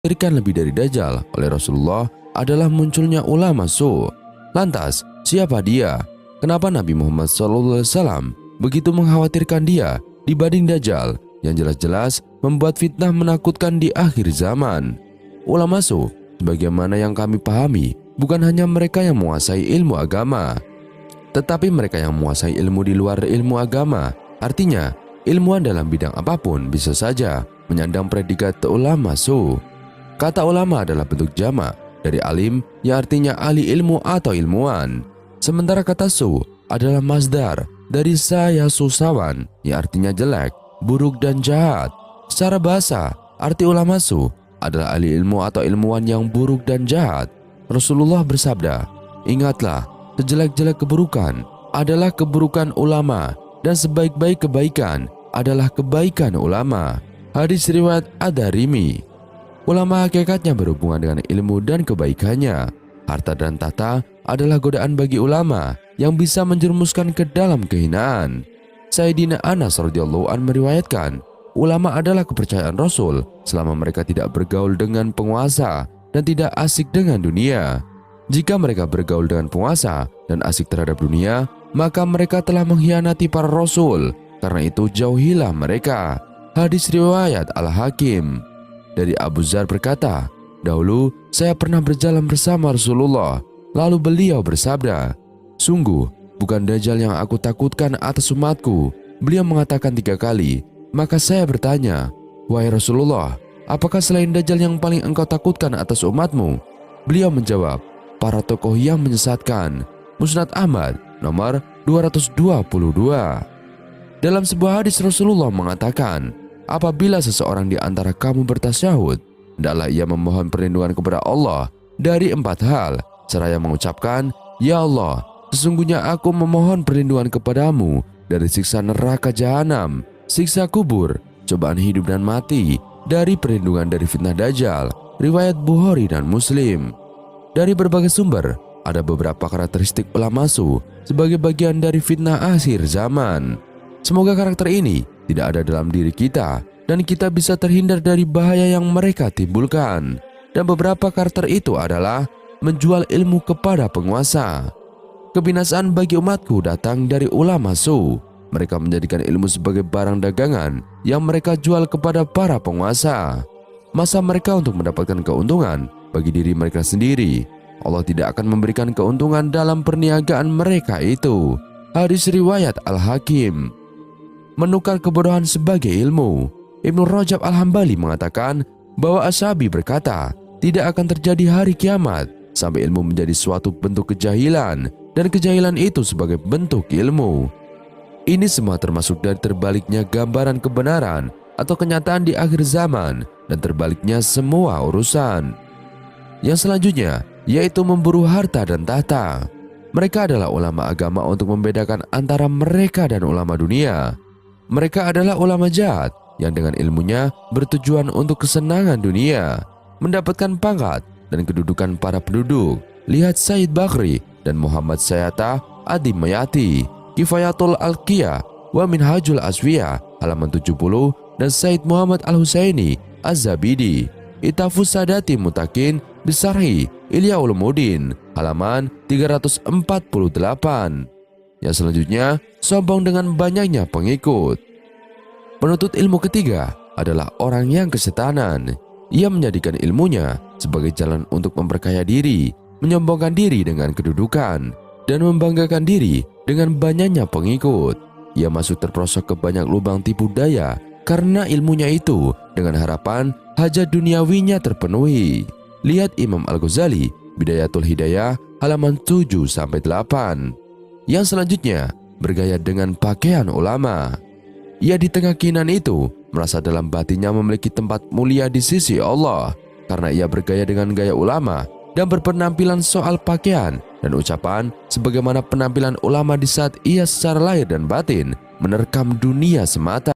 dikhawatirkan lebih dari Dajjal oleh Rasulullah adalah munculnya ulama su. Lantas, siapa dia? Kenapa Nabi Muhammad SAW begitu mengkhawatirkan dia dibanding Dajjal yang jelas-jelas membuat fitnah menakutkan di akhir zaman? Ulama su, sebagaimana yang kami pahami, bukan hanya mereka yang menguasai ilmu agama, tetapi mereka yang menguasai ilmu di luar ilmu agama. Artinya, ilmuwan dalam bidang apapun bisa saja menyandang predikat ulama su. Kata ulama adalah bentuk jamak dari alim yang artinya ahli ilmu atau ilmuwan. Sementara kata su adalah masdar dari saya susawan yang artinya jelek, buruk dan jahat. Secara bahasa, arti ulama su adalah ahli ilmu atau ilmuwan yang buruk dan jahat. Rasulullah bersabda, "Ingatlah, sejelek-jelek keburukan adalah keburukan ulama dan sebaik-baik kebaikan adalah kebaikan ulama." Hadis riwayat Ad-Darimi. Ulama hakikatnya berhubungan dengan ilmu dan kebaikannya. Harta dan tahta adalah godaan bagi ulama yang bisa menjerumuskan ke dalam kehinaan. Sayyidina Anas radhiyallahu anhu meriwayatkan, ulama adalah kepercayaan Rasul selama mereka tidak bergaul dengan penguasa dan tidak asik dengan dunia. Jika mereka bergaul dengan penguasa dan asik terhadap dunia, maka mereka telah mengkhianati para Rasul. Karena itu jauhilah mereka. Hadis riwayat Al-Hakim. Dari Abu Dzar berkata, "Dahulu saya pernah berjalan bersama Rasulullah, lalu beliau bersabda, 'Sungguh, bukan Dajjal yang aku takutkan atas umatku.' Beliau mengatakan 3 kali. Maka saya bertanya, 'Wahai Rasulullah, apakah selain Dajjal yang paling engkau takutkan atas umatmu?' Beliau menjawab, 'Para tokoh yang menyesatkan.' Musnad Ahmad nomor 222. Dalam sebuah hadis Rasulullah mengatakan, apabila seseorang di antara kamu bertasyahud, hendaklah ia memohon perlindungan kepada Allah dari 4 hal, seraya mengucapkan, 'Ya Allah, sesungguhnya aku memohon perlindungan kepadamu dari siksa neraka jahanam, siksa kubur, cobaan hidup dan mati, dari perlindungan dari fitnah Dajjal.' Riwayat Bukhari dan Muslim. Dari berbagai sumber, ada beberapa karakteristik ulama su sebagai bagian dari fitnah akhir zaman. Semoga karakter ini tidak ada dalam diri kita dan kita bisa terhindar dari bahaya yang mereka timbulkan. Dan beberapa karakter itu adalah menjual ilmu kepada penguasa. Kebinasaan bagi umatku datang dari ulama su. Mereka menjadikan ilmu sebagai barang dagangan yang mereka jual kepada para penguasa. Masa mereka untuk mendapatkan keuntungan bagi diri mereka sendiri. Allah tidak akan memberikan keuntungan dalam perniagaan mereka itu. Hadis riwayat Al-Hakim. Menukar kebodohan sebagai ilmu. Ibnu Rajab Al-Hambali mengatakan bahwa Ashabi berkata, tidak akan terjadi hari kiamat sampai ilmu menjadi suatu bentuk kejahilan dan kejahilan itu sebagai bentuk ilmu. Ini semua termasuk dari terbaliknya gambaran kebenaran atau kenyataan di akhir zaman dan terbaliknya semua urusan. Yang selanjutnya yaitu memburu harta dan tahta. Mereka adalah ulama agama untuk membedakan antara mereka dan ulama dunia. Mereka adalah ulama jahat yang dengan ilmunya bertujuan untuk kesenangan dunia, mendapatkan pangkat dan kedudukan para penduduk. Lihat Said Bakri dan Muhammad Sayyata Ad-Dimayati, Kifayatul Alqiyah wa Minhajul Asfiya halaman 70 dan Said Muhammad Al-Husaini Az-Zabidi, Itafus Sadati Mutakin Bisarhi Ilya Ulumuddin halaman 348. Yang selanjutnya, sombong dengan banyaknya pengikut. Penuntut ilmu ketiga adalah orang yang kesetanan. Ia menjadikan ilmunya sebagai jalan untuk memperkaya diri, menyombongkan diri dengan kedudukan, dan membanggakan diri dengan banyaknya pengikut. Ia masuk terperosok ke banyak lubang tipu daya karena ilmunya itu dengan harapan hajat duniawinya terpenuhi. Lihat Imam Al-Ghazali, Bidayatul Hidayah, halaman 7-8. Yang selanjutnya, bergaya dengan pakaian ulama. Ia di tengah kehinaan itu merasa dalam batinnya memiliki tempat mulia di sisi Allah karena ia bergaya dengan gaya ulama dan berpenampilan soal pakaian dan ucapan sebagaimana penampilan ulama di saat ia secara lahir dan batin menerkam dunia semata.